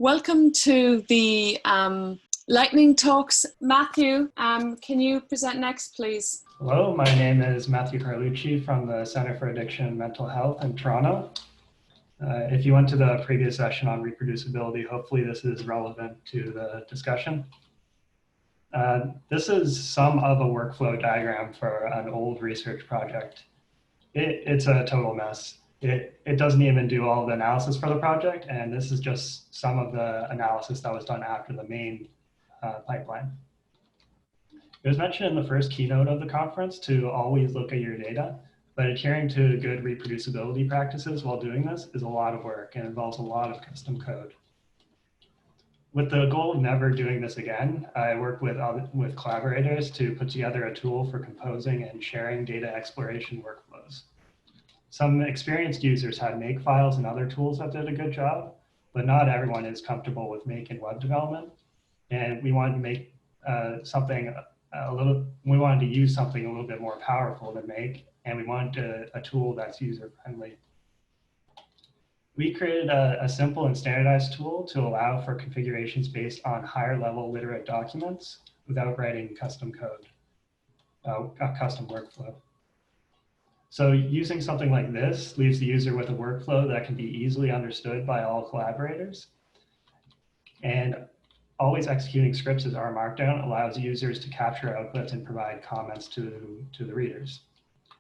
Welcome to the lightning talks. Matthew, can you present next, please? Hello, my name is Matthew Carlucci from the Center for Addiction and Mental Health in Toronto. If you went to the previous session on reproducibility, hopefully this is relevant to the discussion. This is some of a workflow diagram for an old research project. It's a total mess. It doesn't even do all the analysis for the project, and this is just some of the analysis that was done after the main pipeline. It was mentioned in the first keynote of the conference to always look at your data, but adhering to good reproducibility practices while doing this is a lot of work and involves a lot of custom code. With the goal of never doing this again, I worked with collaborators to put together a tool for composing and sharing data exploration workflows. Some experienced users had Makefiles and other tools that did a good job, but not everyone is comfortable with Make and web development. And we wanted to make we wanted to use something a little bit more powerful than Make, and we wanted a tool that's user-friendly. We created a simple and standardized tool to allow for configurations based on higher-level literate documents without writing custom code, a custom workflow. So using something like this leaves the user with a workflow that can be easily understood by all collaborators. And always executing scripts as R Markdown allows users to capture outputs and provide comments to the readers.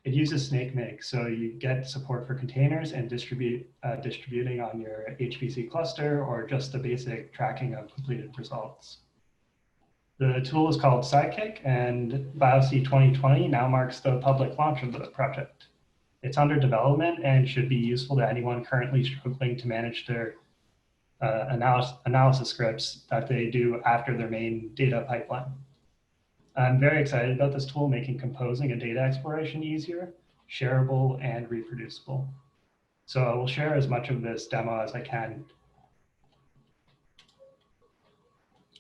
It uses SnakeMake, so you get support for containers and distributing on your HPC cluster or just the basic tracking of completed results. The tool is called Scikick, and BioC 2020 now marks the public launch of the project. It's under development and should be useful to anyone currently struggling to manage their analysis scripts that they do after their main data pipeline. I'm very excited about this tool making composing and data exploration easier, shareable, and reproducible. So I will share as much of this demo as I can.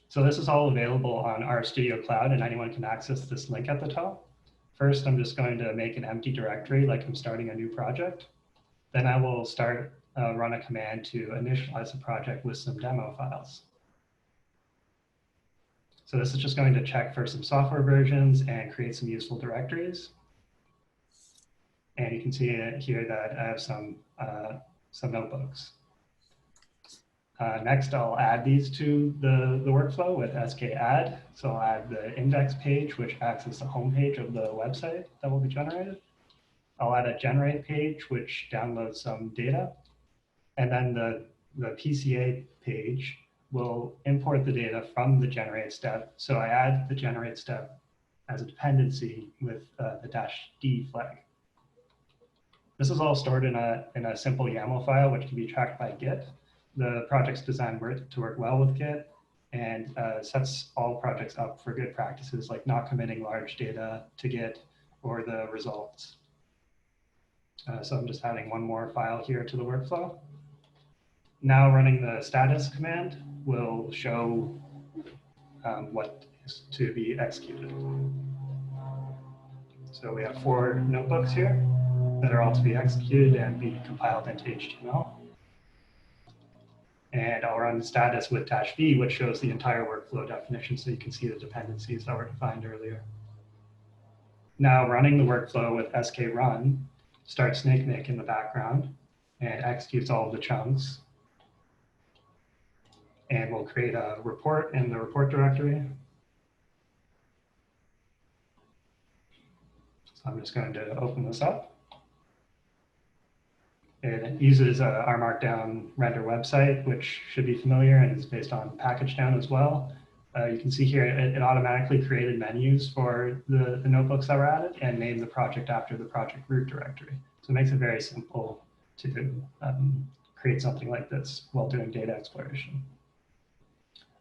So this is all available on RStudio Cloud, and anyone can access this link at the top. First, I'm just going to make an empty directory like I'm starting a new project. Then I will run a command to initialize the project with some demo files. So this is just going to check for some software versions and create some useful directories. And you can see here that I have some notebooks. Next, I'll add these to the workflow with sk_add. So I'll add the index page, which acts as the home page of the website that will be generated. I'll add a generate page, which downloads some data. And then the PCA page will import the data from the generate step. So I add the generate step as a dependency with the -d flag. This is all stored in a simple YAML file, which can be tracked by Git. The project's designed to work well with Git and sets all projects up for good practices like not committing large data to Git or the results. So I'm just adding one more file here to the workflow. Now running the status command will show what is to be executed. So we have 4 notebooks here that are all to be executed and be compiled into HTML. And I'll run status with -v, which shows the entire workflow definition so you can see the dependencies that were defined earlier. Now running the workflow with sk_run starts SnakeMake in the background and executes all of the chunks. And we'll create a report in the report directory. So I'm just going to open this up. It uses our Markdown render website, which should be familiar and is based on package down as well. You can see here it automatically created menus for the notebooks that were added and named the project after the project root directory. So it makes it very simple to create something like this while doing data exploration.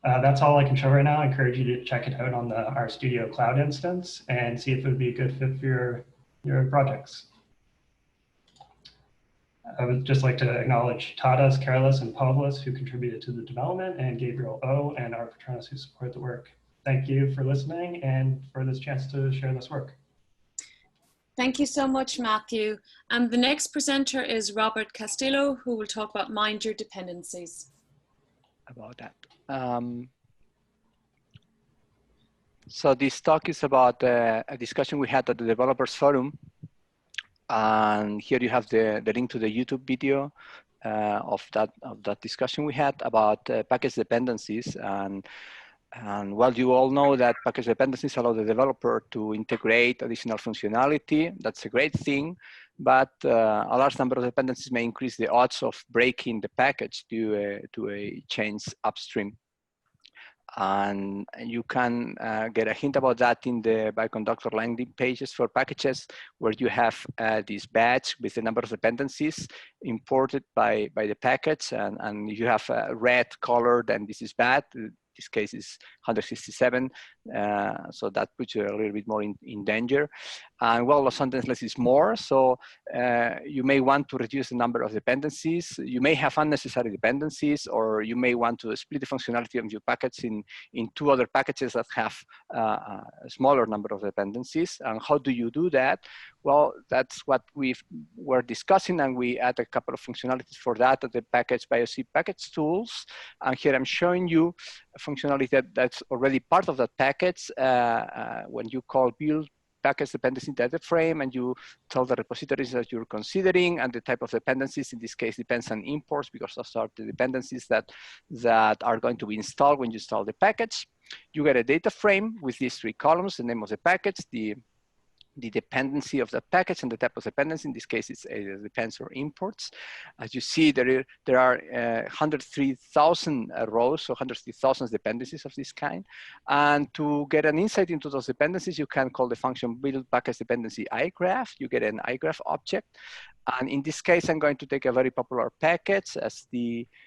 That's all I can show right now. I encourage you to check it out on the RStudio Cloud instance and see if it would be a good fit for your projects. I would just like to acknowledge Tadas, Carlos, and Pavlos who contributed to the development, and Gabriel O. and our patronos who support the work. Thank you for listening and for this chance to share this work. Thank you so much, Matthew. And the next presenter is Robert Castillo, who will talk about Mind Your Dependencies. about that. So this talk is about a discussion we had at the Developers Forum. And here you have the link to the YouTube video of that discussion we had about package dependencies. And well, you all know that package dependencies allow the developer to integrate additional functionality. That's a great thing, but a large number of dependencies may increase the odds of breaking the package due to a change upstream. And you can get a hint about that in the Bioconductor landing pages for packages, where you have this badge with the number of dependencies imported by the package, and you have a red color, then this is bad. This case is 167, so that puts you a little bit more in danger. And well, sometimes less is more, so you may want to reduce the number of dependencies. You may have unnecessary dependencies, or you may want to split the functionality of your package in two other packages that have a smaller number of dependencies. And how do you do that? Well, that's what we were discussing, and we add a couple of functionalities for that at the package Bioinformatics package tools. And here I'm showing you a functionality that's already part of that package when you call build package dependency data frame, and you tell the repositories that you're considering, and the type of dependencies in this case depends on imports, because those are the dependencies that are going to be installed when you install the package. You get a data frame with these three columns: the name of the package, the dependency of the package, and the type of dependency. In this case, it's either depends or imports. As you see, there are 103,000 rows, so 103,000 dependencies of this kind. And to get an insight into those dependencies, you can call the function build package dependency iGraph. You get an iGraph object. And in this case, I'm going to take a very popular package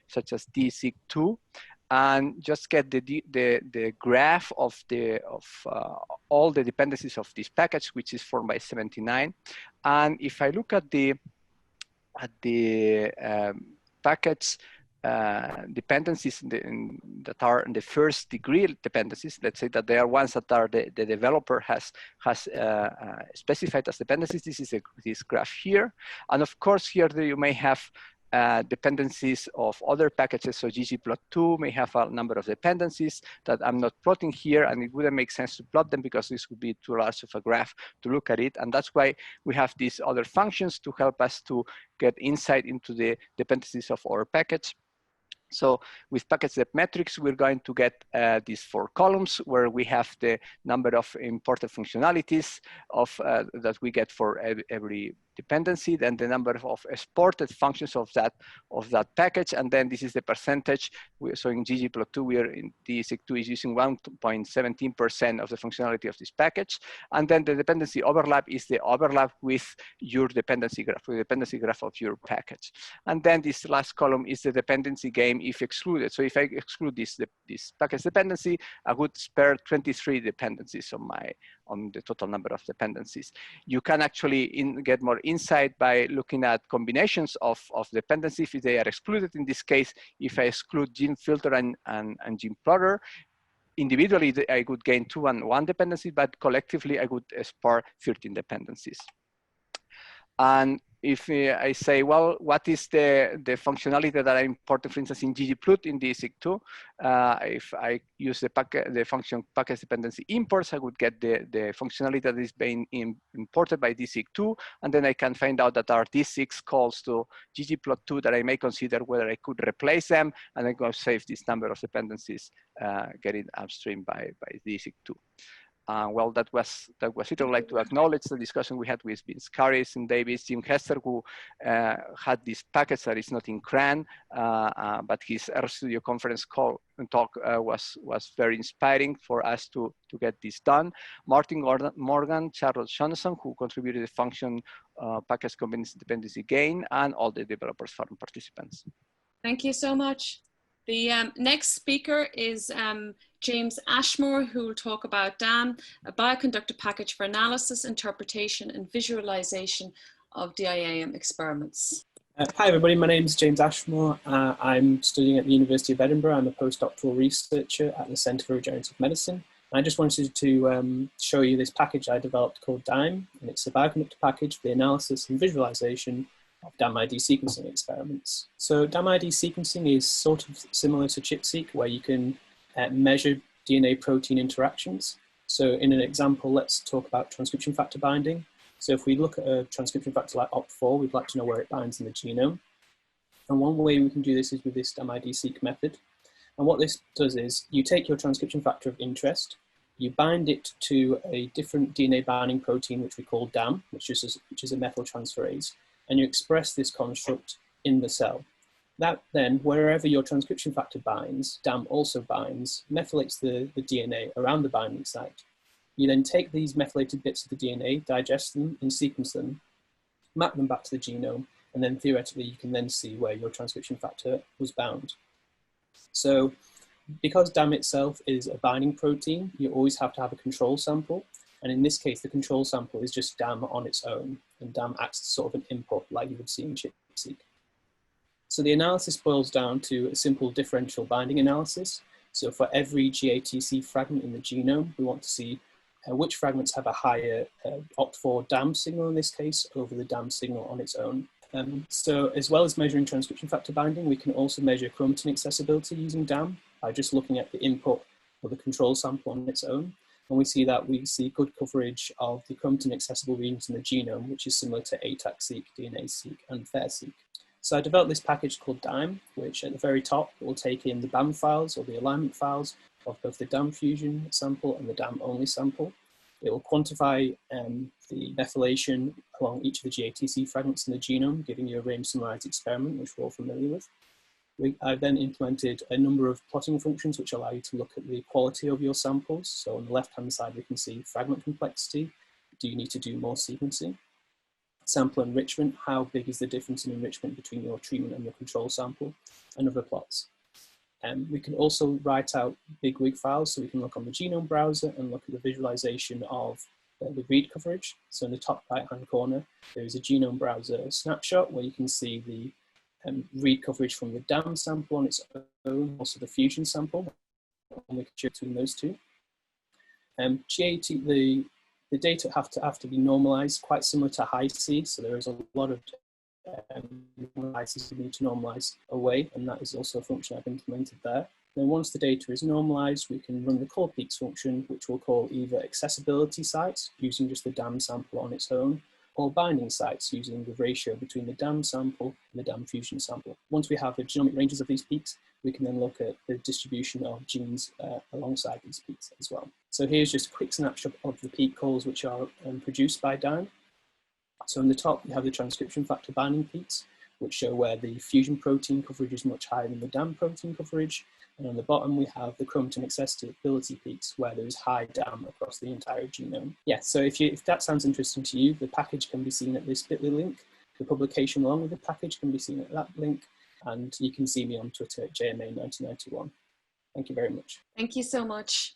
such as DamID-seq, and just get the graph of all the dependencies of this package, which is formed by 79. And if I look at the package dependencies that are in the first degree dependencies, let's say that they are ones that are the developer has specified as dependencies. This is this graph here, and of course here you may have dependencies of other packages. So ggplot2 may have a number of dependencies that I'm not plotting here, and it wouldn't make sense to plot them because this would be too large of a graph to look at it. And that's why we have these other functions to help us to get insight into the dependencies of our package. So with package depth metrics, we're going to get these 4 columns where we have the number of imported functionalities that we get for every dependency, then the number of exported functions of that package, and then this is the percentage. So in ggplot2, we are in DamID-seq2 is using 1.17% of the functionality of this package, and then the dependency overlap is the overlap with your dependency graph, with the dependency graph of your package. And then this last column is the dependency game if excluded. So if I exclude this package dependency, I would spare 23 dependencies on the total number of dependencies. You can actually get more insight by looking at combinations of dependencies if they are excluded. In this case, if I exclude gene filter and gene plotter, individually I would gain 2 and 1 dependency, but collectively I would spare 13 dependencies. And if I say, well, what is the functionality that I imported, for instance, in ggplot in DamID-seq2, if I use the function package dependency imports, I would get the functionality that is being imported by DamID-seq2, and then I can find out that are these 6 calls to ggplot2 that I may consider whether I could replace them, and I'm going to save this number of dependencies getting upstream by DamID-seq2. Well, that was it. I would like to acknowledge the discussion we had with Vince Caris and Davis, Jim Hester, who had this package that is not in CRAN, but his RStudio conference talk was very inspiring for us to get this done. Martin Morgan, Charles Jonathan, who contributed the function package combination dependency gain, and all the developers forum participants. Thank you so much. The next speaker is James Ashmore, who will talk about DAM, a bioconductor package for analysis, interpretation, and visualization of DIAM experiments. Hi everybody, my name is James Ashmore. I'm studying at the University of Edinburgh. I'm a postdoctoral researcher at the Centre for Regenerative Medicine. I just wanted to show you this package I developed called Daim, and it's a bioconductor package for the analysis and visualization DamID sequencing experiments. So DamID sequencing is sort of similar to ChIP-seq, where you can measure DNA-protein interactions. So in an example, let's talk about transcription factor binding. So if we look at a transcription factor like OCT4, we'd like to know where it binds in the genome. And one way we can do this is with this DamID-seq method. And what this does is you take your transcription factor of interest, you bind it to a different DNA binding protein, which we call DAM, which is a methyltransferase, and you express this construct in the cell. That then, wherever your transcription factor binds, DAM also binds, methylates the DNA around the binding site. You then take these methylated bits of the DNA, digest them and sequence them, map them back to the genome, and then theoretically you can then see where your transcription factor was bound. So because DAM itself is a binding protein, you always have to have a control sample. And in this case, the control sample is just DAM on its own. And DAM acts as sort of an input like you would see in ChIP-seq. So the analysis boils down to a simple differential binding analysis. So for every GATC fragment in the genome, we want to see which fragments have a higher OCT4 DAM signal in this case over the DAM signal on its own. So as well as measuring transcription factor binding, we can also measure chromatin accessibility using DAM by just looking at the input of the control sample on its own. And we see good coverage of the chromatin accessible regions in the genome, which is similar to ATAC-seq, DNA-seq, and FAIR-seq. So I developed this package called Daim, which at the very top will take in the BAM files or the alignment files of both the DAM fusion sample and the DAM only sample. It will quantify the methylation along each of the GATC fragments in the genome, giving you a range summarized experiment, which we're all familiar with. I've then implemented a number of plotting functions which allow you to look at the quality of your samples. So on the left-hand side, we can see fragment complexity. Do you need to do more sequencing? Sample enrichment, how big is the difference in enrichment between your treatment and your control sample, and other plots. We can also write out big WIG files, so we can look on the genome browser and look at the visualization of the read coverage. So in the top right-hand corner, there is a genome browser snapshot where you can see the read coverage from the DAM sample on its own, also the fusion sample, and we can choose between those two. The data have to be normalized, quite similar to high-C, so there is a lot of normalizes we need to normalize away, and that is also a function I've implemented there. Then once the data is normalized, we can run the call peaks function, which we'll call either accessibility sites, using just the DAM sample on its own, or binding sites using the ratio between the DAM sample and the DAM fusion sample. Once we have the genomic ranges of these peaks, we can then look at the distribution of genes alongside these peaks as well. So here's just a quick snapshot of the peak calls which are produced by Daim. So in the top, we have the transcription factor binding peaks, which show where the fusion protein coverage is much higher than the DAM protein coverage. And on the bottom, we have the chromatin accessibility peaks, where there is high DAM across the entire genome. Yeah, so if that sounds interesting to you, the package can be seen at this bit.ly link. The publication along with the package can be seen at that link. And you can see me on Twitter at JMA1991. Thank you very much. Thank you so much.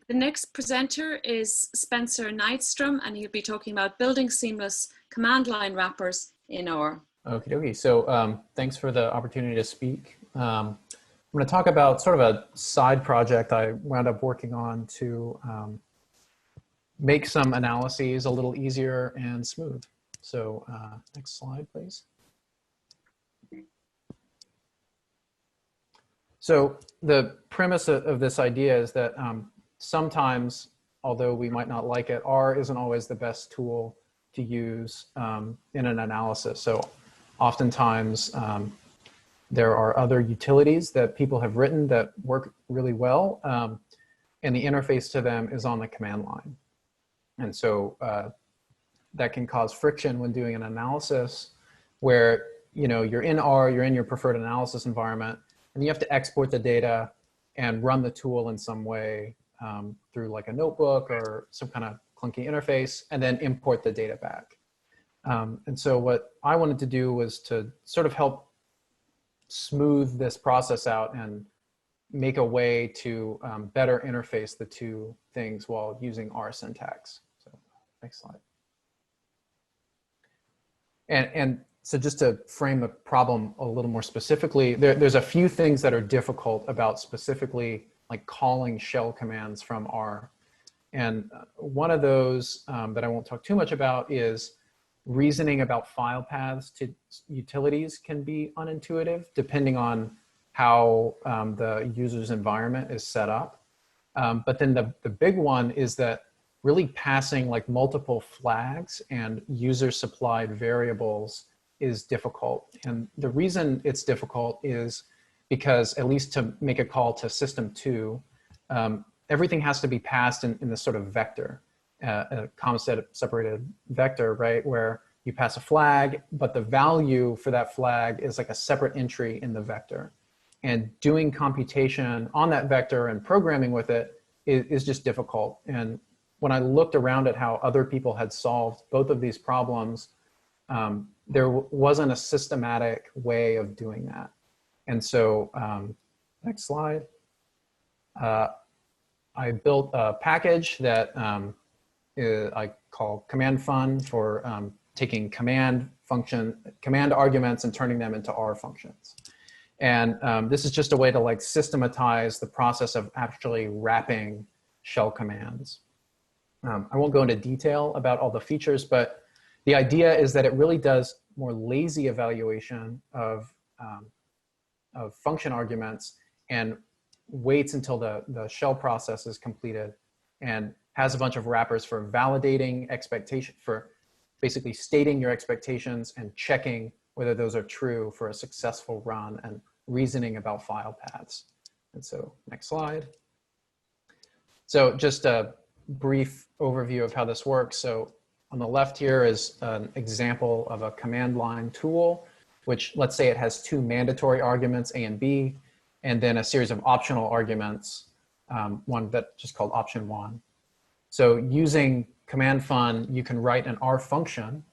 The next presenter is Spencer Nystrom, and he'll be talking about building seamless command line wrappers in R. Okie dokie. So thanks for the opportunity to speak. I'm going to talk about sort of a side project I wound up working on to make some analyses a little easier and smooth. So next slide, please. So the premise of this idea is that sometimes, although we might not like it, R isn't always the best tool to use in an analysis. So oftentimes there are other utilities that people have written that work really well, and the interface to them is on the command line. And so that can cause friction when doing an analysis where, you know, you're in R, you're in your preferred analysis environment, and you have to export the data and run the tool in some way through like a notebook or some kind of clunky interface, and then import the data back. And so what I wanted to do was to sort of help smooth this process out and make a way to better interface the two things while using R syntax. So next slide. And so just to frame the problem a little more specifically, there's a few things that are difficult about specifically like calling shell commands from R. And one of those that I won't talk too much about is reasoning about file paths to utilities can be unintuitive depending on how the user's environment is set up. But then the big one is that really passing like multiple flags and user supplied variables is difficult. And the reason it's difficult is because, at least to make a call to system 2, everything has to be passed in this sort of vector, a comma separated vector, right? Where you pass a flag, but the value for that flag is like a separate entry in the vector. And doing computation on that vector and programming with it is just difficult. And when I looked around at how other people had solved both of these problems, there wasn't a systematic way of doing that. And so, next slide. I built a package that I call command fun for taking command arguments and turning them into R functions. And this is just a way to like systematize the process of actually wrapping shell commands. I won't go into detail about all the features, but the idea is that it really does more lazy evaluation of function arguments and waits until the shell process is completed and has a bunch of wrappers for validating expectation, for basically stating your expectations and checking whether those are true for a successful run, and reasoning about file paths. And so, next slide. So just a brief overview of how this works. So on the left here is an example of a command line tool, which, let's say it has 2 mandatory arguments, A and B, and then a series of optional arguments, one that just called option 1. So using command fun, you can write an R function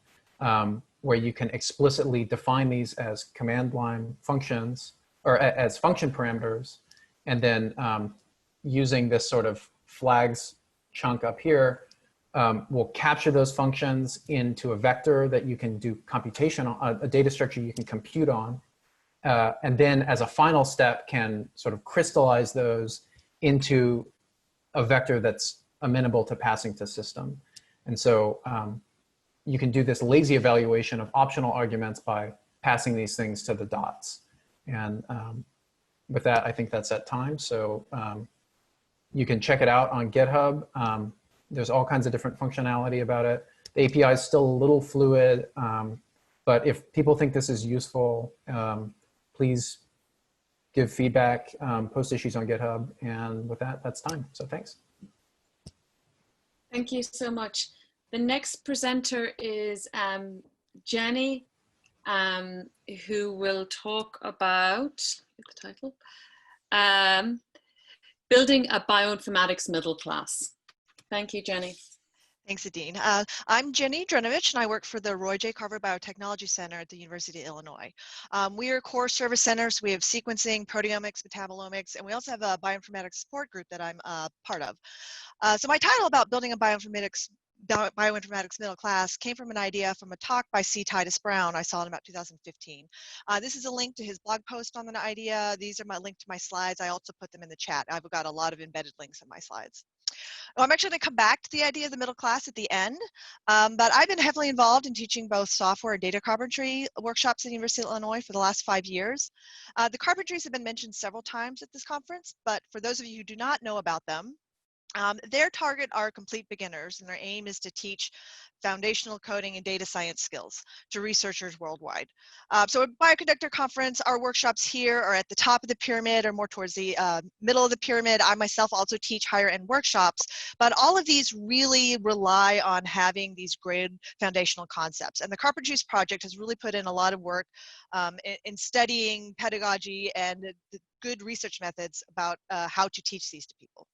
where you can explicitly define these as command line functions, or as function parameters, and then using this sort of flags chunk up here, we'll capture those functions into a vector that you can do computation on, a data structure you can compute on, and then as a final step can sort of crystallize those into a vector that's amenable to passing to system. And so you can do this lazy evaluation of optional arguments by passing these things to the dots. And with that, I think that's at time. So you can check it out on GitHub. There's all kinds of different functionality about it. The API is still a little fluid, but if people think this is useful, please give feedback, post issues on GitHub. And with that, that's time. So thanks. Thank you so much. The next presenter is Jenny, who will talk about, the title, building a bioinformatics middle class. Thank you, Jenny. Thanks, Aedin. I'm Jenny Drnevich, and I work for the Roy J. Carver Biotechnology Center at the University of Illinois. We are core service centers. We have sequencing, proteomics, metabolomics, and we also have a bioinformatics support group that I'm part of. So my title about building a bioinformatics middle class came from an idea from a talk by C. Titus Brown I saw in about 2015. This is a link to his blog post on the idea. These are my link to my slides. I also put them in the chat. I've got a lot of embedded links in my slides. I'm actually going to come back to the idea of the middle class at the end, but I've been heavily involved in teaching both software and data carpentry workshops at the University of Illinois for the last 5 years. The carpentries have been mentioned several times at this conference, but for those of you who do not know about them, their target are complete beginners, and their aim is to teach foundational coding and data science skills to researchers worldwide. So at Bioconductor conference, our workshops here are at the top of the pyramid or more towards the middle of the pyramid. I myself also teach higher end workshops, but all of these really rely on having these great foundational concepts. And the Carpentries Project has really put in a lot of work in studying pedagogy and the good research methods about how to teach these to people.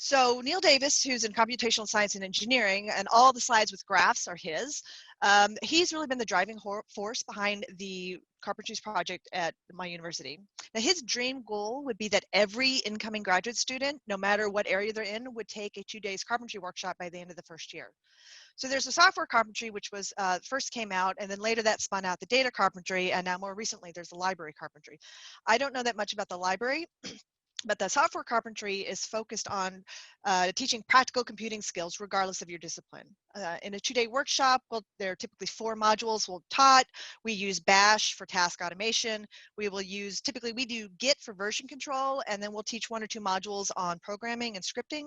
So Neil Davis, who's in computational science and engineering, and all the slides with graphs are his, he's really been the driving force behind the Carpentries Project at my university. Now his dream goal would be that every incoming graduate student, no matter what area they're in, would take a 2 days carpentry workshop by the end of the first year. So there's a software carpentry, which was first came out, and then later that spun out the data carpentry, and now more recently there's the library carpentry. I don't know that much about the library, but the software carpentry is focused on teaching practical computing skills regardless of your discipline. In a 2-day workshop, well, there are typically 4 modules we'll taught. We use Bash for task automation. We will use, typically we do Git for version control, and then we'll teach 1 or 2 modules on programming and scripting.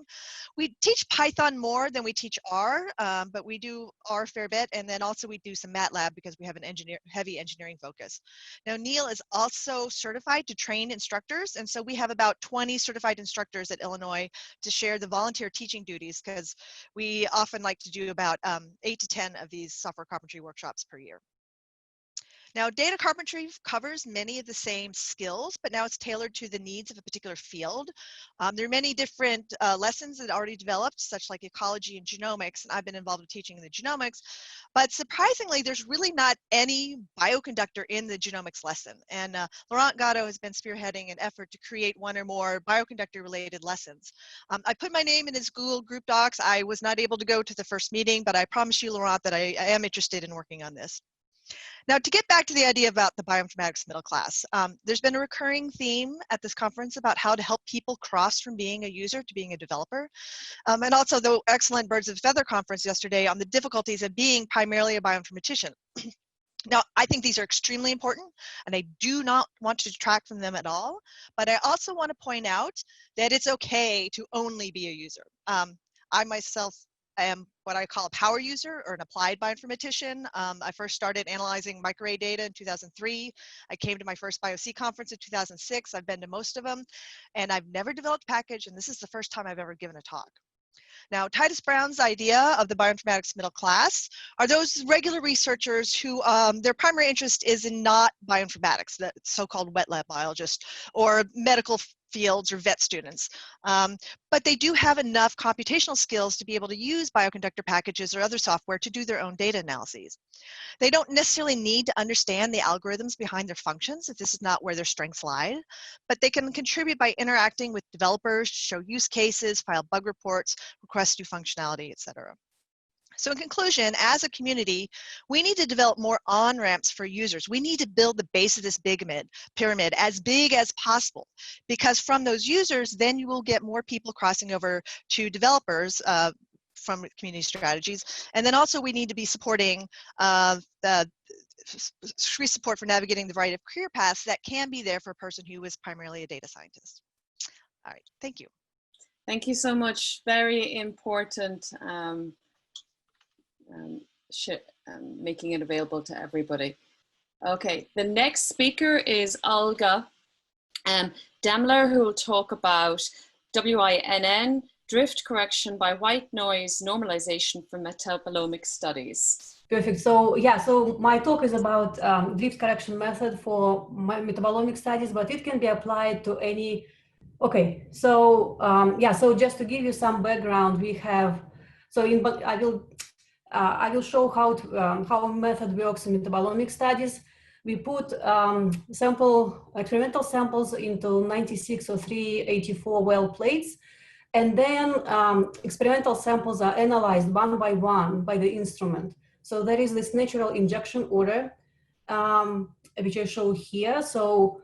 We teach Python more than we teach R, but we do R a fair bit, and then also we do some MATLAB because we have an heavy engineering focus. Now, Neil is also certified to train instructors, and so we have about 20 certified instructors at Illinois to share the volunteer teaching duties, because we often like to do about 8 to 10 of these software carpentry workshops per year. Now, data carpentry covers many of the same skills, but now it's tailored to the needs of a particular field. There are many different lessons that are already developed, such like ecology and genomics, and I've been involved with teaching in the genomics, but surprisingly, there's really not any bioconductor in the genomics lesson. And Laurent Gatto has been spearheading an effort to create 1 or more bioconductor-related lessons. I put my name in his Google Group Docs. I was not able to go to the first meeting, but I promise you, Laurent, that I am interested in working on this. Now, to get back to the idea about the bioinformatics middle class, there's been a recurring theme at this conference about how to help people cross from being a user to being a developer. And also the excellent Birds of a Feather conference yesterday on the difficulties of being primarily a bioinformatician. Now, I think these are extremely important, and I do not want to detract from them at all, but I also want to point out that it's okay to only be a user. I myself I am what I call a power user or an applied bioinformatician. I first started analyzing microarray data in 2003. I came to my first BioC conference in 2006. I've been to most of them, and I've never developed a package, and this is the first time I've ever given a talk. Now, Titus Brown's idea of the bioinformatics middle class are those regular researchers who their primary interest is in not bioinformatics, the so-called wet lab biologists, or medical fields or vet students. But they do have enough computational skills to be able to use bioconductor packages or other software to do their own data analyses. They don't necessarily need to understand the algorithms behind their functions if this is not where their strengths lie, but they can contribute by interacting with developers, show use cases, file bug reports, request new functionality, etc. So in conclusion, as a community, we need to develop more on-ramps for users. We need to build the base of this big pyramid as big as possible, because from those users, then you will get more people crossing over to developers from community strategies. And then also we need to be supporting the free support for navigating the variety of career paths that can be there for a person who is primarily a data scientist. All right, thank you. Thank you so much. Very important. Making it available to everybody. Okay, the next speaker is Olga Demler, who will talk about WiNN, drift correction by white noise normalization for metabolomic studies. Perfect. So yeah, so my talk is about drift correction method for metabolomic studies, but it can be applied to any. Okay, so yeah, so just to give you some background, we have, so I will show how a method works in metabolomic studies. We put experimental samples into 96 or 384 well plates, and then experimental samples are analyzed 1 by 1 by the instrument. So there is this natural injection order, which I show here. So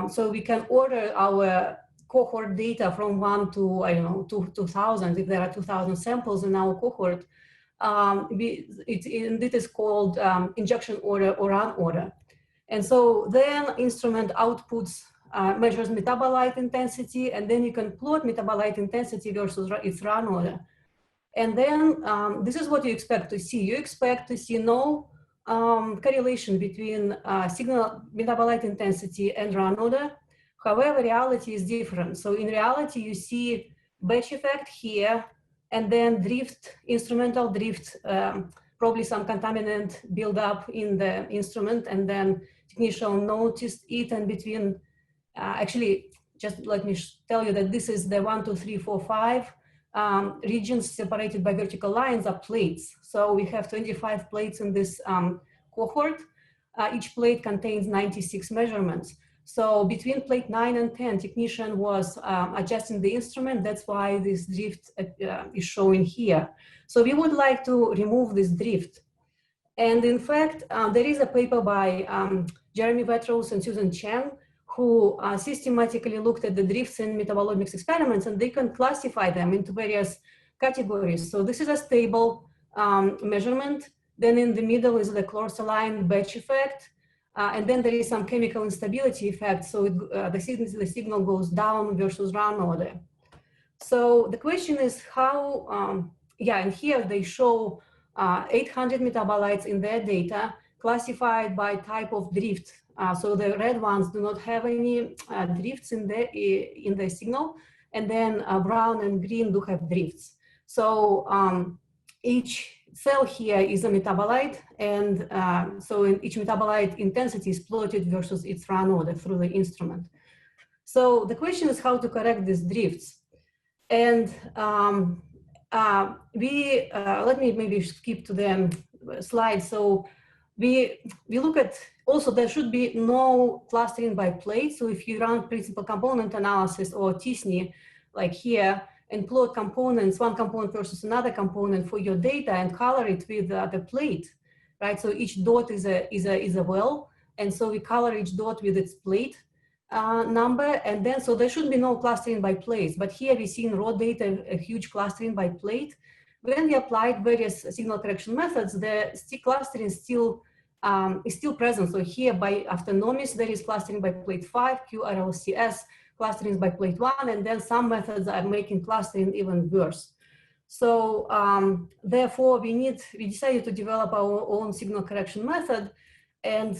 so we can order our cohort data from 1 to, I don't know, 2,000, if there are 2,000 samples in our cohort. It is called injection order or run order. And so then instrument outputs measures metabolite intensity, and then you can plot metabolite intensity versus its run order. And then this is what you expect to see. You expect to see no correlation between signal metabolite intensity and run order. However, reality is different. So in reality, you see batch effect here, and then drift, instrumental drift, probably some contaminant build up in the instrument, and then technician noticed it, and between, actually, just let me tell you that this is the 1, 2, 3, 4, 5 regions separated by vertical lines are plates. So we have 25 plates in this cohort. Each plate contains 96 measurements. So between plate 9 and 10, technician was adjusting the instrument. That's why this drift is showing here. So we would like to remove this drift. And in fact, there is a paper by Jeremy Vetros and Susan Chen, who systematically looked at the drifts in metabolomics experiments, and they can classify them into various categories. So this is a stable measurement. Then in the middle is the chlorosaline batch effect. And then there is some chemical instability effect. So the signal goes down versus run order. So the question is how, and here they show 800 metabolites in their data classified by type of drift. So the red ones do not have any drifts in the signal. And then brown and green do have drifts. So each cell here is a metabolite, and so in each metabolite intensity is plotted versus its run order through the instrument. So the question is how to correct these drifts. And let me maybe skip to the slide. So we look at, also there should be no clustering by plate. So if you run principal component analysis or TSNE, like here, and plot components, one component versus another component for your data and color it with the plate, right? So each dot is a well, and so we color each dot with its plate number, and then so there should be no clustering by place. But here we see in raw data a huge clustering by plate. When we applied various signal correction methods, the clustering is still present. So here after NOMIS there is clustering by plate 5, QRLCS, clustering by plate 1, and then some methods are making clustering even worse. So therefore we decided to develop our own signal correction method, and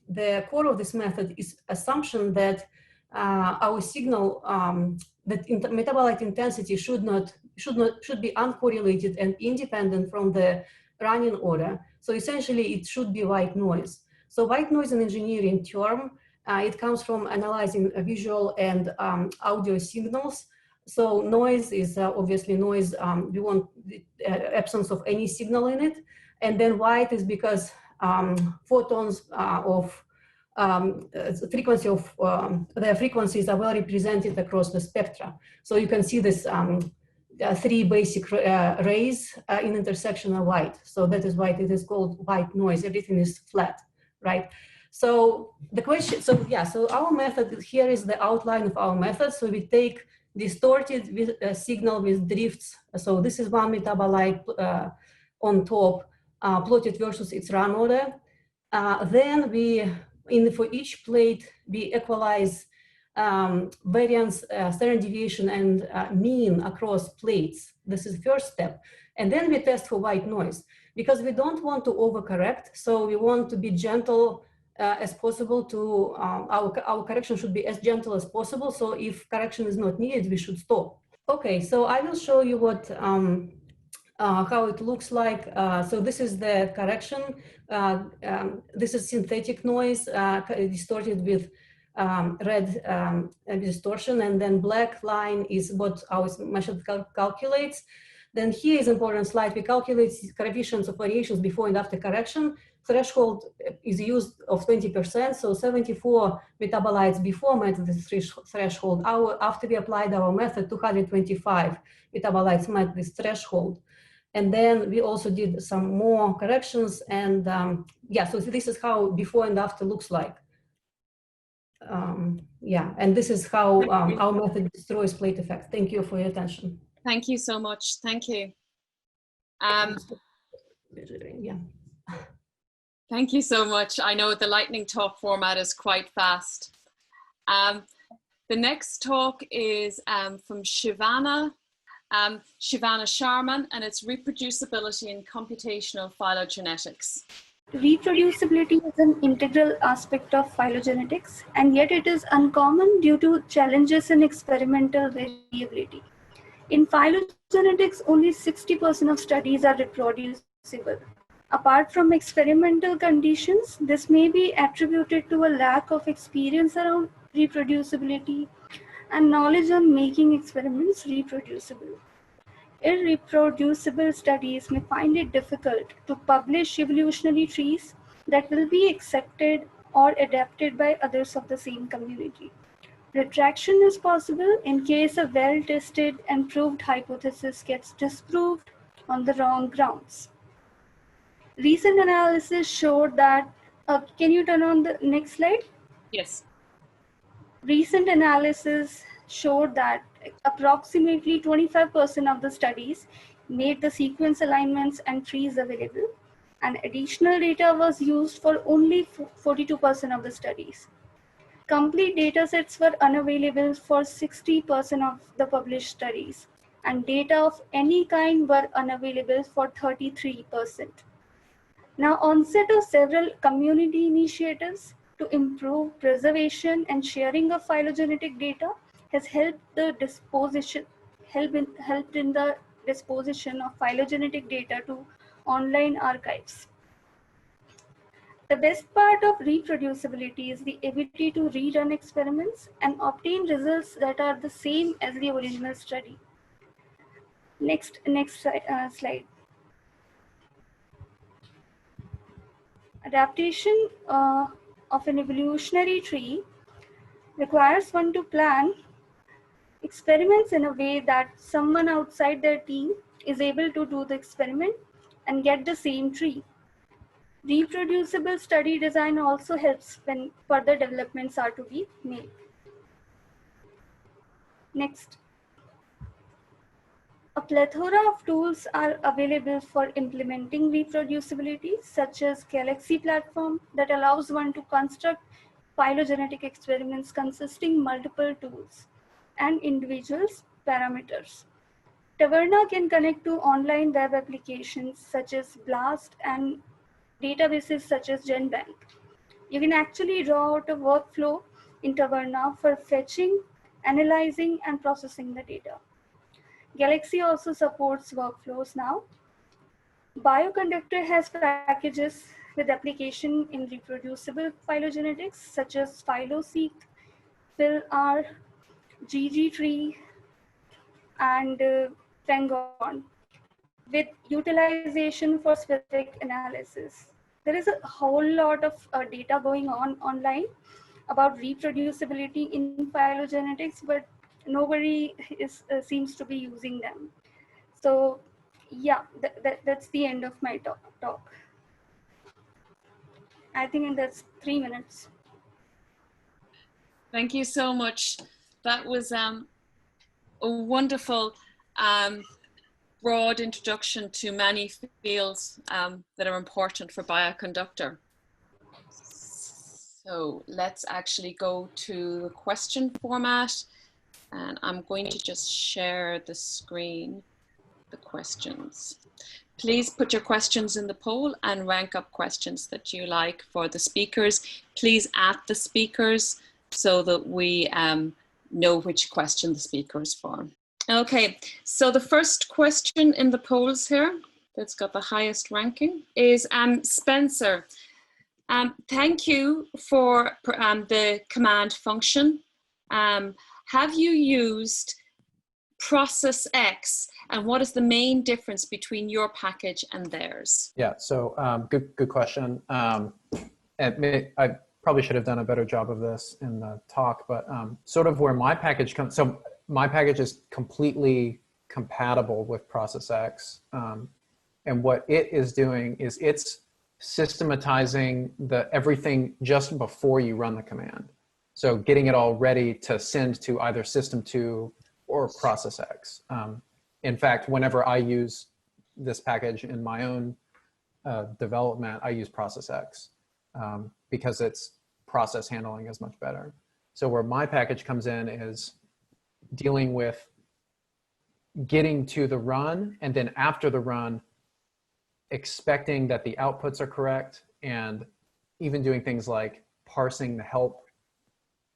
the core of this method is assumption that our signal, that metabolite intensity should be uncorrelated and independent from the running order. So essentially it should be white noise. So white noise is an engineering term. It comes from analyzing visual and audio signals. So noise is obviously noise. We want the absence of any signal in it. And then white is because photons of frequency of their frequencies are well represented across the spectra. So you can see this three basic rays in intersection are white. So that is why it is called white noise. Everything is flat, right? So the question, so our method, here is the outline of our method. So we take distorted signal with drifts. So this is one metabolite on top, plotted versus its run order. Then for each plate, we equalize variance, standard deviation, and mean across plates. This is the first step. And then we test for white noise, because we don't want to overcorrect. So we want to be gentle as possible to, our correction should be as gentle as possible. So if correction is not needed, we should stop. Okay, so I will show you what, how it looks like. So this is the correction. This is synthetic noise distorted with red distortion, and then black line is what our method calculates. Then here is important slide. We calculate coefficients of variations before and after correction. Threshold is used of 20%, so 74 metabolites before met this threshold. After we applied our method, 225 metabolites met this threshold. And then we also did some more corrections, and so this is how before and after looks like. And this is how our method destroys plate effect. Thank you for your attention. Thank you so much. Thank you. Thank you so much. I know the lightning talk format is quite fast. The next talk is from Shivani Sharma, and it's reproducibility in computational phylogenetics. Reproducibility is an integral aspect of phylogenetics, and yet it is uncommon due to challenges in experimental variability. In phylogenetics, only 60% of studies are reproducible. Apart from experimental conditions, this may be attributed to a lack of experience around reproducibility and knowledge on making experiments reproducible. Irreproducible studies may find it difficult to publish evolutionary trees that will be accepted or adapted by others of the same community. Retraction is possible in case a well-tested and proved hypothesis gets disproved on the wrong grounds. Recent analysis showed that, can you turn on the next slide? Yes. Recent analysis showed that approximately 25% of the studies made the sequence alignments and trees available, and additional data was used for only 42% of the studies. Complete data sets were unavailable for 60% of the published studies, and data of any kind were unavailable for 33%. Now, onset of several community initiatives to improve preservation and sharing of phylogenetic data has helped in the disposition of phylogenetic data to online archives. The best part of reproducibility is the ability to rerun experiments and obtain results that are the same as the original study. Next slide. Adaptation of an evolutionary tree requires one to plan experiments in a way that someone outside their team is able to do the experiment and get the same tree. Reproducible study design also helps when further developments are to be made. Next. A plethora of tools are available for implementing reproducibility, such as Galaxy platform that allows one to construct phylogenetic experiments consisting multiple tools and individuals' parameters. Taverna can connect to online web applications such as BLAST and databases such as GenBank. You can actually draw out a workflow in Taverna for fetching, analyzing, and processing the data. Galaxy also supports workflows now. Bioconductor has packages with application in reproducible phylogenetics such as PhyloSeq, PhilR, ggtree, and Pangon, with utilization for specific analysis. There is a whole lot of data going on online about reproducibility in phylogenetics, but nobody seems to be using them. So yeah, that's the end of my talk. I think that's 3 minutes. Thank you so much. That was a wonderful broad introduction to many fields that are important for Bioconductor. So let's actually go to the question format, and I'm going to just share the screen, the questions. Please put your questions in the poll and rank up questions that you like for the speakers. Please at the speakers so that we know which question the speaker is for. Okay, so the first question in the polls here that's got the highest ranking is Spencer. Thank you for the command function. Have you used Process X, and what is the main difference between your package and theirs? Yeah, so good question. And I probably should have done a better job of this in the talk, but sort of where my package comes, so my package is completely compatible with Process X. And what it is doing is it's systematizing everything just before you run the command. So getting it all ready to send to either System 2 or Process X. In fact, whenever I use this package in my own development, I use Process X because its process handling is much better. So where my package comes in is dealing with getting to the run, and then after the run, expecting that the outputs are correct, and even doing things like parsing the help.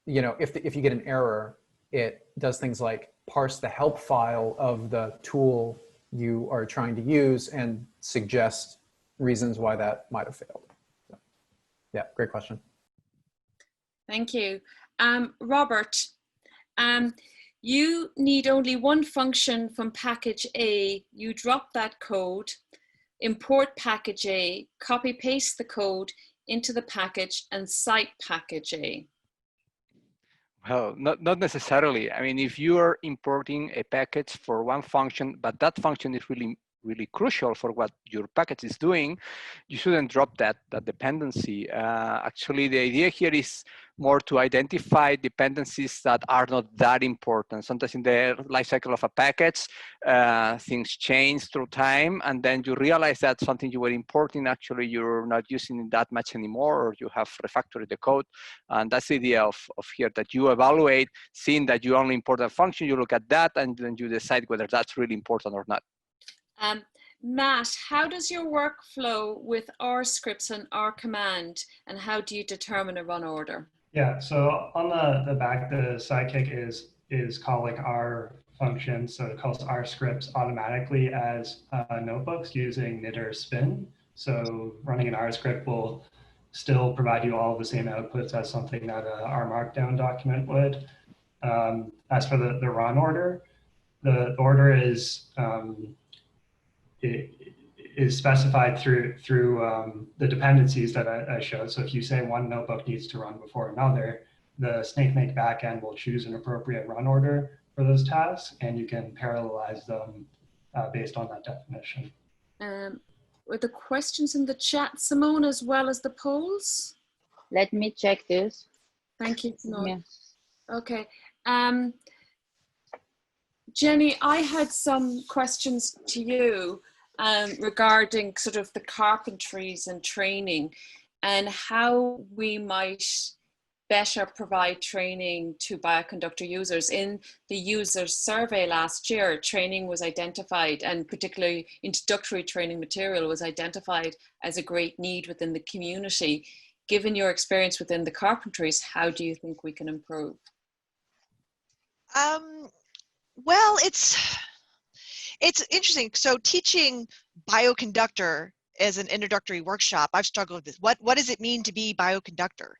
You know, if you get an error, it does things like parse the help file of the tool you are trying to use and suggest reasons why that might have failed. So, yeah, great question. Thank you. Robert, you need only one function from package A. You drop that code, import package A, copy paste the code into the package and cite package A. Well, not necessarily. I mean, if you are importing a package for one function, but that function is really crucial for what your package is doing, you shouldn't drop that dependency. Actually, the idea here is more to identify dependencies that are not that important. Sometimes in the life cycle of a package, things change through time, and then you realize that something you were importing, actually you're not using it that much anymore, or you have refactored the code. And that's the idea of here, that you evaluate, seeing that you only import a function, you look at that, and then you decide whether that's really important or not. Matt, how does your work flow with R scripts and R command, and how do you determine a run order? Yeah, so on the back, the scikick is calling R functions, so it calls R scripts automatically as notebooks using knit spin. So running an R script will still provide you all of the same outputs as something that a R Markdown document would. As for the run order, the order is specified through the dependencies that I showed. So if you say one notebook needs to run before another, the SnakeMake backend will choose an appropriate run order for those tasks, and you can parallelize them based on that definition. Were the questions in the chat, Simone, as well as the polls? Let me check this. Thank you, Simone. Yeah. Okay. Jenny, I had some questions to you regarding sort of the carpentries and training, and how we might better provide training to bioconductor users. In the user survey last year, training was identified, and particularly introductory training material was identified as a great need within the community. Given your experience within the carpentries, how do you think we can improve? Well, it's interesting. So teaching Bioconductor as an introductory workshop, I've struggled with this. What does it mean to be Bioconductor?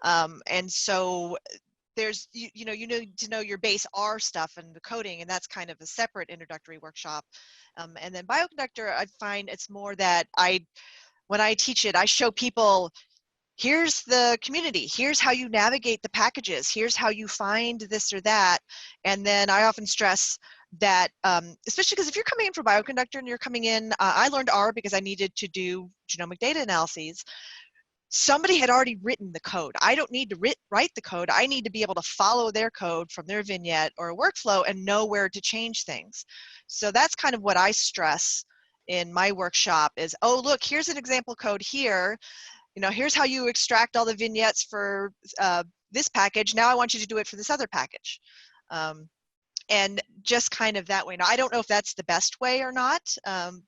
And so there's, you need to know your base R stuff and the coding, and that's kind of a separate introductory workshop. And then Bioconductor, I find it's more that when I teach it, I show people, here's the community, here's how you navigate the packages, here's how you find this or that. And then I often stress that, especially because if you're coming in for Bioconductor and you're coming in, I learned R because I needed to do genomic data analyses. Somebody had already written the code. I don't need to write the code. I need to be able to follow their code from their vignette or a workflow and know where to change things. So that's kind of what I stress in my workshop is, oh, look, here's an example code here. Here's how you extract all the vignettes for this package. Now I want you to do it for this other package. And just kind of that way. Now, I don't know if that's the best way or not,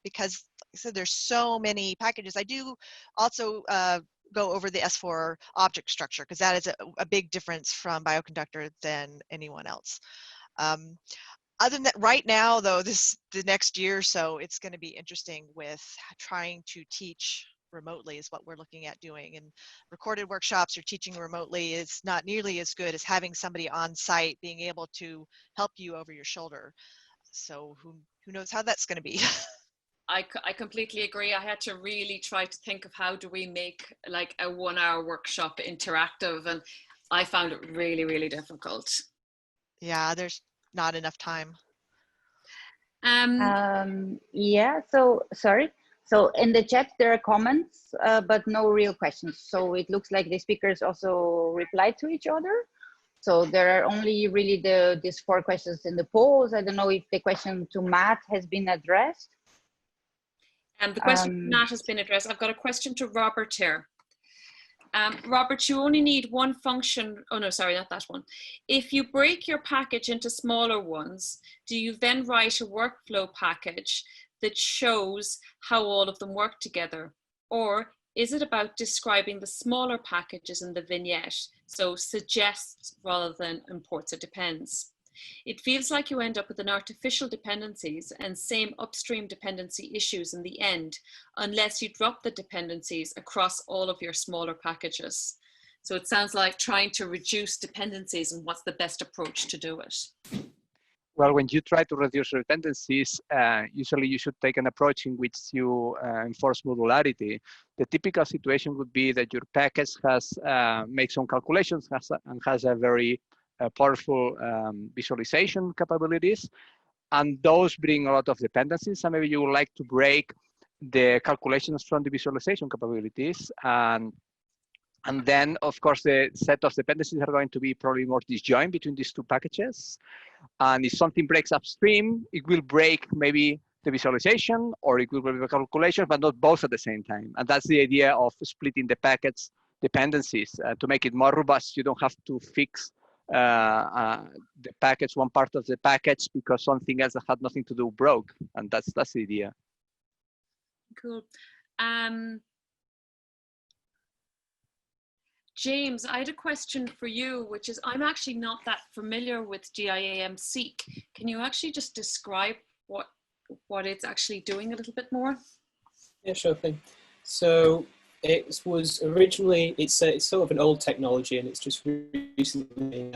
because like I said, there's so many packages. I do also go over the S4 object structure, because that is a big difference from Bioconductor than anyone else. Other than that, right now, though, the next year or so, it's going to be interesting with trying to teach remotely is what we're looking at doing. And recorded workshops or teaching remotely is not nearly as good as having somebody on site being able to help you over your shoulder. So who knows how that's going to be. I completely agree. I had to really try to think of how do we make like a 1-hour workshop interactive, and I found it really, really difficult. Yeah, there's not enough time. Yeah, so sorry. So in the chat, there are comments, but no real questions. So it looks like the speakers also replied to each other. So there are only really these 4 questions in the polls. I don't know if the question to Matt has been addressed. The question to Matt has been addressed. I've got a question to Robert here. Robert, you only need one function. Oh no, sorry, not that one. If you break your package into smaller ones, do you then write a workflow package that shows how all of them work together? Or is it about describing the smaller packages in the vignette? So suggests rather than imports, it depends. It feels like you end up with an artificial dependencies and same upstream dependency issues in the end, unless you drop the dependencies across all of your smaller packages. So it sounds like trying to reduce dependencies and what's the best approach to do it. Well, when you try to reduce dependencies, usually you should take an approach in which you enforce modularity. The typical situation would be that your package has made some calculations and has a very powerful visualization capabilities, and those bring a lot of dependencies. And maybe you would like to break the calculations from the visualization capabilities and And then, of course, the set of dependencies are going to be probably more disjoint between these two packages. And if something breaks upstream, it will break maybe the visualization, or it will break the calculation, but not both at the same time. And that's the idea of splitting the packets dependencies to make it more robust. You don't have to fix the package, one part of the package, because something else that had nothing to do broke. And that's the idea. Cool. James, I had a question for you, which is, I'm actually not that familiar with DIAM-seq. Can you actually just describe what it's actually doing a little bit more? Yeah, sure thing. So it was originally, it's sort of an old technology, and it's just recently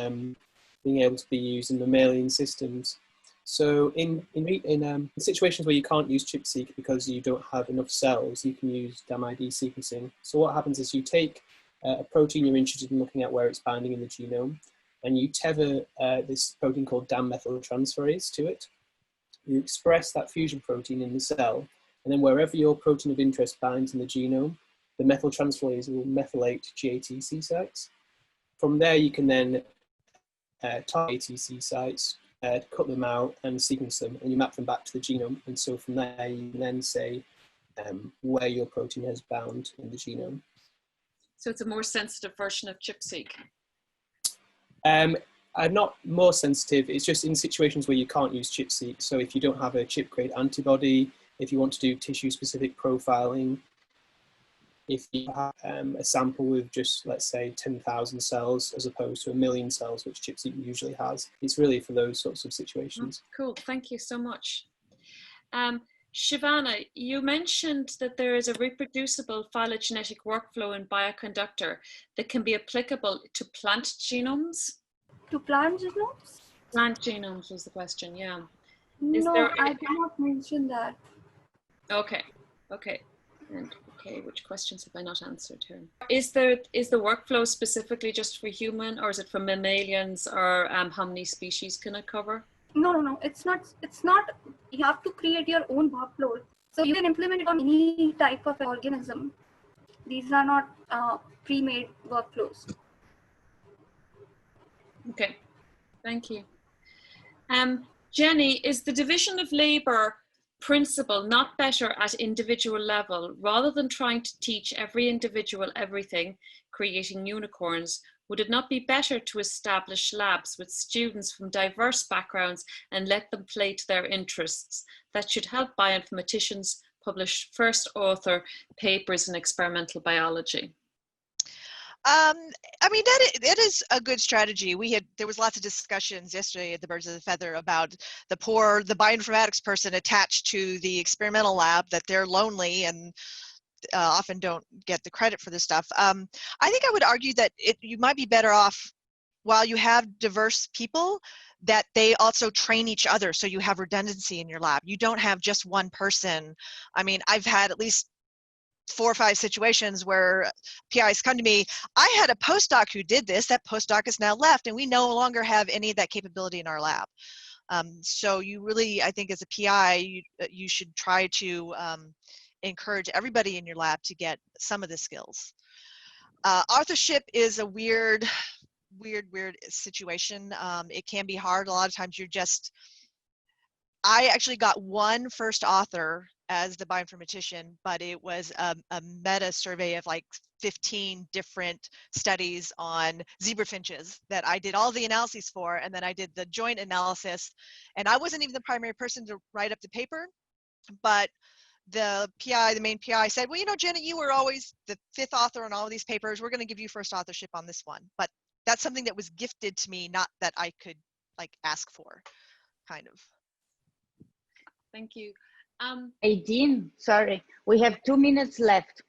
being able to be used in mammalian systems. So in situations where you can't use ChIP-seq because you don't have enough cells, you can use DamID sequencing. So what happens is you take a protein you're interested in looking at where it's binding in the genome, and you tether this protein called Daim methyltransferase to it. You express that fusion protein in the cell, and then wherever your protein of interest binds in the genome, the methyltransferase will methylate GATC sites. From there, you can then target ATC sites, cut them out and sequence them, and you map them back to the genome. And so from there, you can then say where your protein has bound in the genome. So it's a more sensitive version of ChIP-seq. Not more sensitive, it's just in situations where you can't use ChIP-seq. So if you don't have a ChIP-grade antibody, if you want to do tissue-specific profiling, if you have a sample with just, let's say, 10,000 cells as opposed to 1 million cells, which ChIP-seq usually has, it's really for those sorts of situations. Cool, thank you so much. Shivani, you mentioned that there is a reproducible phylogenetic workflow in Bioconductor that can be applicable to plant genomes. To plant genomes? Plant genomes was the question, yeah. No, I did not mention that. Okay, okay. And okay, which questions have I not answered here? Is the workflow specifically just for human, or is it for mammalians, or how many species can it cover? No, it's not, you have to create your own workflow. So you can implement it on any type of organism. These are not pre-made workflows. Okay, thank you. Jenny, is the division of labor principle not better at individual level? Rather than trying to teach every individual everything, creating unicorns, would it not be better to establish labs with students from diverse backgrounds and let them play to their interests? That should help bioinformaticians publish first author papers in experimental biology. I mean, that is a good strategy. There was lots of discussions yesterday at the Birds of the Feather about the bioinformatics person attached to the experimental lab, that they're lonely and often don't get the credit for this stuff. I think I would argue that you might be better off, while you have diverse people, that they also train each other, so you have redundancy in your lab. You don't have just one person. I mean, I've had at least 4 or 5 situations where PIs come to me, I had a postdoc who did this, that postdoc is now left, and we no longer have any of that capability in our lab. So you really, I think as a PI, you should try to encourage everybody in your lab to get some of the skills. Authorship is a weird situation. It can be hard. A lot of times I actually got one first author as the bioinformatician, but it was a meta survey of like 15 different studies on zebra finches that I did all the analyses for, and then I did the joint analysis, and I wasn't even the primary person to write up the paper, but the main PI said, well, you know, Jenny, you were always the 5th author on all of these papers. We're going to give you first authorship on this one. But that's something that was gifted to me, not that I could like ask for, kind of. Thank you. Aedin, sorry, we have 2 minutes left.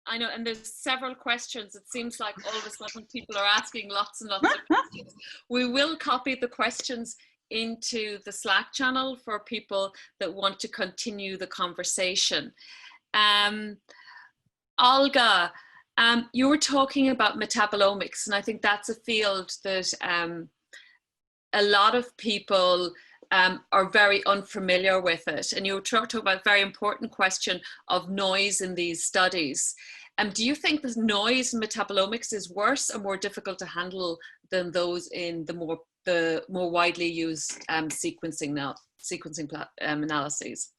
I know, and there's several questions. It seems like all of a sudden people are asking lots and lots of questions. We will copy the questions into the Slack channel for people that want to continue the conversation. Olga, you were talking about metabolomics, and I think that's a field that a lot of people are very unfamiliar with it. And you were talking about a very important question of noise in these studies. Do you think the noise in metabolomics is worse or more difficult to handle than those in the more widely used sequencing analyses?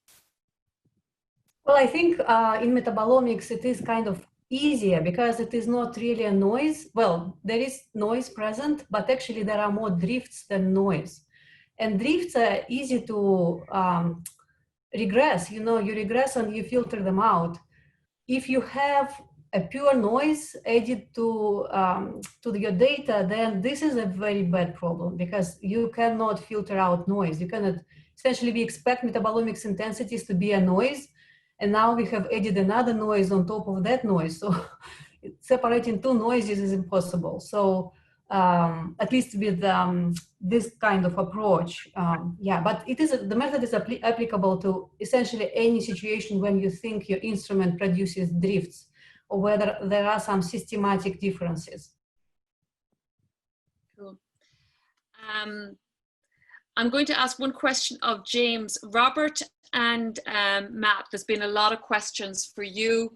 Well, I think in metabolomics, it is kind of easier because it is not really a noise. Well, there is noise present, but actually there are more drifts than noise. And drifts are easy to regress. You know, you regress and you filter them out. If you have a pure noise added to your data, then this is a very bad problem because you cannot filter out noise. You cannot, essentially we expect metabolomics intensities to be a noise, and now we have added another noise on top of that noise. So separating two noises is impossible. So at least with this kind of approach, yeah, but the method is applicable to essentially any situation when you think your instrument produces drifts or whether there are some systematic differences. Cool. I'm going to ask one question of James. Robert and Matt, there's been a lot of questions for you,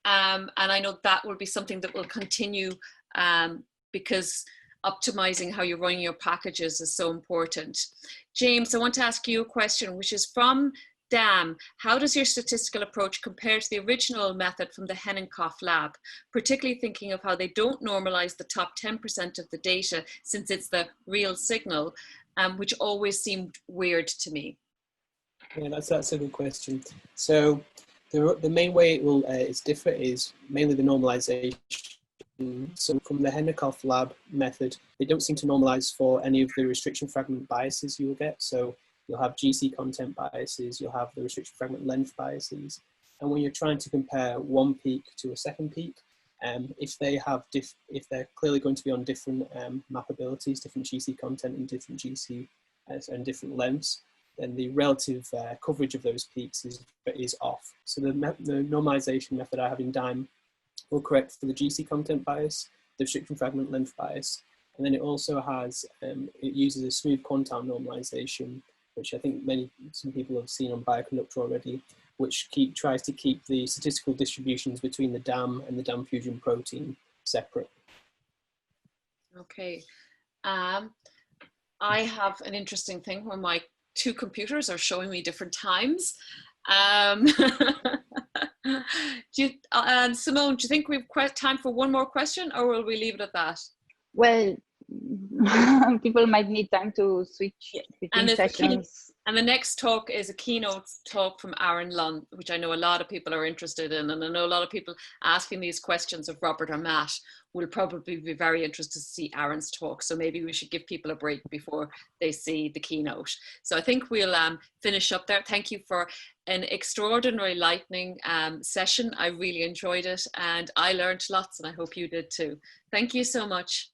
and I know that will be something that will continue because optimizing how you're running your packages is so important. James, I want to ask you a question, which is from Daim. How does your statistical approach compare to the original method from the Hennenkopf lab, particularly thinking of how they don't normalize the top 10% of the data since it's the real signal, which always seemed weird to me? Yeah, that's a good question. So the main way it will differ is mainly the normalization. So from the Hennenkopf lab method, they don't seem to normalize for any of the restriction fragment biases you will get. So you'll have GC content biases, you'll have the restriction fragment length biases. And when you're trying to compare one peak to a second peak, if they're clearly going to be on different mappabilities, different GC content and different GC and different lengths, then the relative coverage of those peaks is off. So the normalization method I have in Daim will correct for the GC content bias, the restriction fragment length bias, and then it also has, it uses a smooth quantile normalization, which I think some people have seen on Bioconductor already, which tries to keep the statistical distributions between the DAM and the DAM fusion protein separate. Okay. I have an interesting thing where my two computers are showing me different times. Simone, do you think we've time for one more question, or will we leave it at that? Well, people might need time to switch between sessions. And the next talk is a keynote talk from Aaron Lunn, which I know a lot of people are interested in. And I know a lot of people asking these questions of Robert or Matt will probably be very interested to see Aaron's talk. So maybe we should give people a break before they see the keynote. So I think we'll finish up there. Thank you for an extraordinary lightning session. I really enjoyed it and I learned lots, and I hope you did too. Thank you so much.